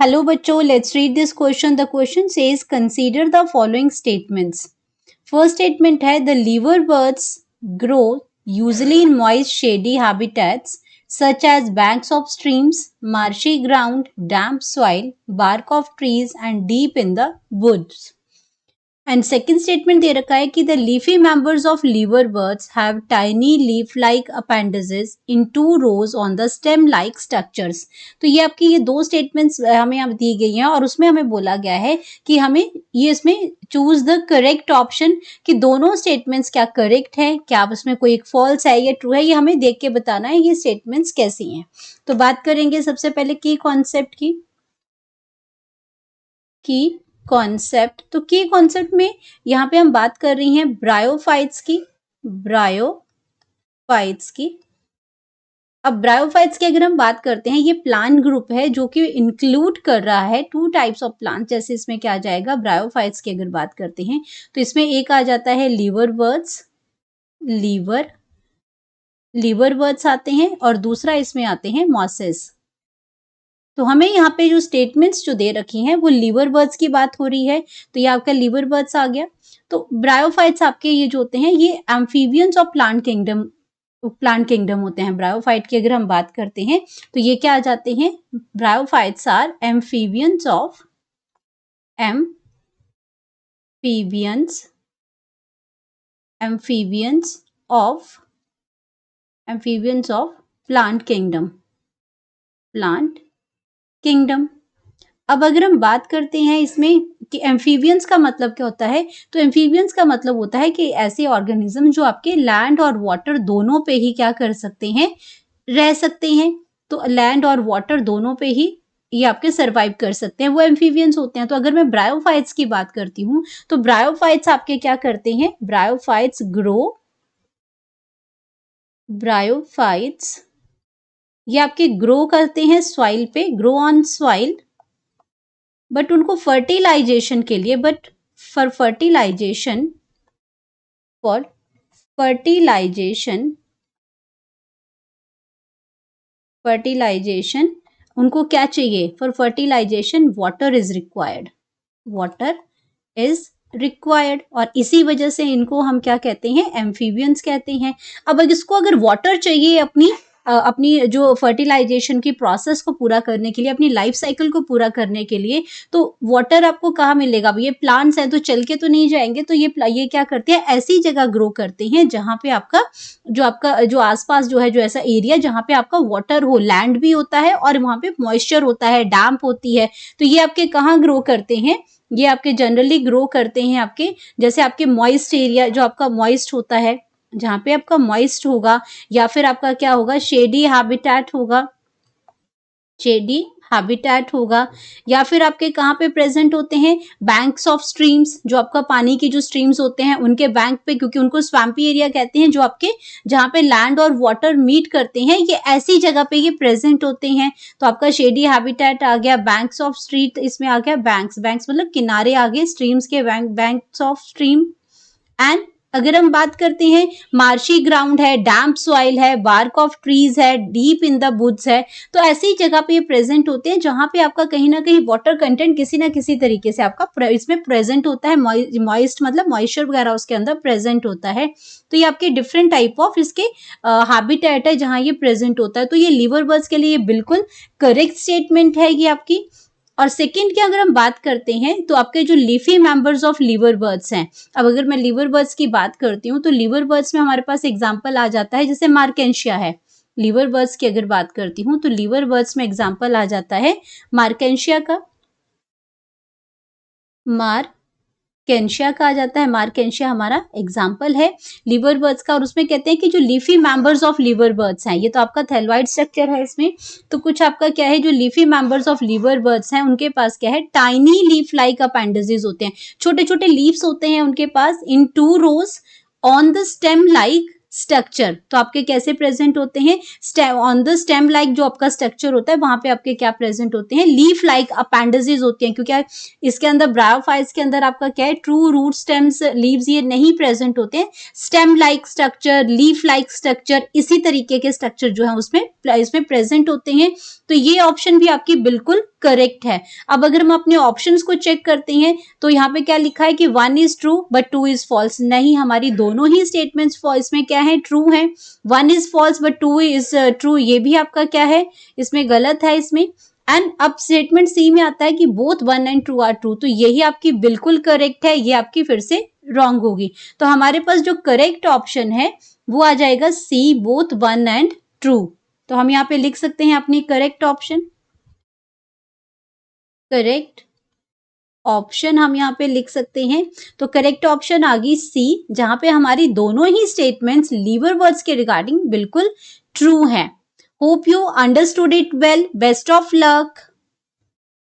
Hello बच्चों, let's read this question. The question says consider the following statements. First statement है the liverbirds grow usually in moist shady habitats such as banks of streams, marshy ground, damp soil, bark of trees and deep in the woods. And second statement दे रखा है कि the leafy members of liver birds have tiny leaf like appendages in 2 rows on the stem like structures. तो ये आपकी ये दो statements हमें अब दी गई हैं और उसमें हमें बोला गया है कि हमें ये इसमें चूज द करेक्ट ऑप्शन कि दोनों स्टेटमेंट्स क्या करेक्ट है, क्या उसमें कोई एक फॉल्स है या ट्रू है, ये हमें देख के बताना है ये स्टेटमेंट्स कैसी हैं. तो बात करेंगे सबसे पहले की कॉन्सेप्ट की कॉन्सेप्ट. तो की कॉन्सेप्ट में यहाँ पे हम बात कर रही हैं ब्रायोफाइट्स की. अब ब्रायोफाइट्स की अगर हम बात करते हैं, ये प्लांट ग्रुप है जो कि इंक्लूड कर रहा है 2 टाइप्स ऑफ प्लांट. जैसे इसमें क्या आ जाएगा, ब्रायोफाइट्स की अगर बात करते हैं तो इसमें एक आ जाता है लीवर बर्ड्स आते हैं और दूसरा इसमें आते हैं मॉसेस. तो हमें यहाँ पे जो स्टेटमेंट्स जो दे रखी हैं वो लीवर बर्ड्स की बात हो रही है, तो ये आपका लीवर बर्ड्स आ गया. तो ब्रायोफाइट्स आपके ये जो होते हैं ये एम्फीबियंस ऑफ प्लांट किंगडम होते हैं. ब्रायोफाइट की अगर हम बात करते हैं तो ये क्या आ जाते हैं, bryophytes are amphibians of plant kingdom. अब अगर हम बात करते हैं इसमें कि एम्फीबियंस का मतलब क्या होता है, तो एम्फीबियंस का मतलब होता है कि ऐसे ऑर्गेनिज्म जो आपके लैंड और वाटर दोनों पे ही क्या कर सकते हैं, रह सकते हैं. तो लैंड और वाटर दोनों पे ही ये आपके सर्वाइव कर सकते हैं, वो एम्फीबियंस होते हैं. तो अगर मैं ब्रायोफाइट्स की बात करती हूँ तो ब्रायोफाइट्स आपके क्या करते हैं, ब्रायोफाइट्स ये आपके ग्रो करते हैं सॉइल पे, ग्रो ऑन सॉइल, बट उनको फर्टिलाइजेशन के लिए फर्टिलाइजेशन उनको क्या चाहिए, for fertilization water is required और इसी वजह से इनको हम क्या कहते हैं, एम्फीबियंस कहते हैं. अब इसको अगर वाटर चाहिए अपनी जो फर्टिलाइजेशन की प्रोसेस को पूरा करने के लिए, अपनी लाइफ साइकिल को पूरा करने के लिए, तो वाटर आपको कहाँ मिलेगा. अब ये प्लांट्स हैं तो चल के तो नहीं जाएंगे, तो ये क्या करते हैं, ऐसी जगह ग्रो करते हैं जहाँ पे आपका जो आसपास जो है, जो ऐसा एरिया जहाँ पे आपका वाटर हो, लैंड भी होता है और वहाँ पे मॉइस्चर होता है, डैम्प होती है. तो ये आपके कहाँ ग्रो करते हैं, ये आपके जनरली ग्रो करते हैं आपके जैसे आपके मॉइस्ट एरिया जो आपका मॉइस्ट होता है, जहाँ पे आपका मॉइस्ट होगा, या फिर आपका क्या होगा, शेडी हैबिटेट होगा, या फिर आपके कहाँ पे प्रेजेंट होते हैं, बैंक्स ऑफ स्ट्रीम्स, जो आपका पानी की जो स्ट्रीम्स होते हैं उनके बैंक पे, क्योंकि उनको स्वैम्पी एरिया कहते हैं, जो आपके जहाँ पे लैंड और वाटर मीट करते हैं, ये ऐसी जगह पे ये प्रेजेंट होते हैं. तो आपका शेडी हैबिटेट आ गया, बैंक्स ऑफ स्ट्रीट इसमें आ गया, बैंक्स मतलब किनारे आ गए, स्ट्रीम्स के बैंक्स ऑफ स्ट्रीम. एंड अगर हम बात करते हैं, मार्शी ग्राउंड है, डैम्प सॉइल है, बार्क ऑफ ट्रीज है, डीप इन द वुड्स है. तो ऐसी जगह पे ये प्रेजेंट होते हैं जहां पे आपका कहीं ना कहीं वाटर कंटेंट किसी ना किसी तरीके से आपका इसमें प्रेजेंट होता है, मॉइस्ट मतलब मॉइस्चर वगैरह उसके अंदर प्रेजेंट होता है. तो ये आपके डिफरेंट टाइप ऑफ इसके हैबिटेट है जहां ये प्रेजेंट होता है. तो ये लीवर बर्ड्स के लिए बिल्कुल करेक्ट स्टेटमेंट है ये आपकी. और सेकंड की अगर हम बात करते हैं तो आपके जो leafy members of liver birds हैं, अब अगर मैं लीवर बर्ड्स की बात करती हूँ तो लीवर बर्ड्स में हमारे पास एग्जांपल आ जाता है, जैसे मार्केंशिया है. लीवर बर्ड्स की अगर बात करती हूँ तो लीवर बर्ड्स में एग्जांपल आ जाता है मार्केंशिया का आ जाता है. मार्केंशिया हमारा एग्जाम्पल है लीवर बर्ड्स का. और उसमें कहते हैं कि जो leafy members of liver birds हैं, ये तो आपका थैलॉइड स्ट्रक्चर है इसमें, तो कुछ आपका क्या है, जो leafy members of liver birds हैं उनके पास क्या है, टाइनी लीफ लाइक अपेंडेजेस होते हैं, छोटे छोटे लीव्स होते हैं उनके पास, इन 2 rows on the stem like structure. तो आपके कैसे प्रेजेंट होते हैं, ऑन द स्टेम लाइक जो आपका स्ट्रक्चर होता है वहां पे आपके क्या प्रेजेंट होते हैं, लीफ लाइक अपेंडेजेस होते हैं. क्योंकि इसके अंदर ब्रायोफाइट्स के अंदर आपका क्या है, ट्रू रूट स्टेम्स लीव्स ये नहीं प्रेजेंट होते हैं. Stem like structure, leaf like structure, इसी तरीके के स्ट्रक्चर जो है उसमें इसमें प्रेजेंट होते हैं. तो ये ऑप्शन भी आपकी बिल्कुल करेक्ट है। अब अगर हम अपने ऑप्शंस को चेक करते हैं तो यहाँ पे क्या लिखा है कि 1 is true but 2 is false. नहीं, हमारी दोनों ही स्टेटमेंट्स इसमें क्या है, ट्रू है। 1 is false but 2 is true, ये भी आपका क्या है, इसमें गलत है इसमें। एंड अब स्टेटमेंट सी में आता है कि बोथ 1 एंड 2 आर ट्रू, तो यही आपकी बिल्कुल करेक्ट है, ये आपकी फिर से रॉन्ग होगी। तो हमारे पास जो करेक्ट ऑप्शन है वो आ जाएगा सी, बोथ 1 एंड ट्रू। तो हम यहाँ पे लिख सकते हैं अपनी करेक्ट ऑप्शन। करेक्ट ऑप्शन हम यहाँ पे लिख सकते हैं, तो करेक्ट ऑप्शन आ गई सी, जहां पे हमारी दोनों ही स्टेटमेंट्स लीवर वर्ड्स के रिगार्डिंग बिल्कुल ट्रू हैं। Hope you understood it well. Best of luck.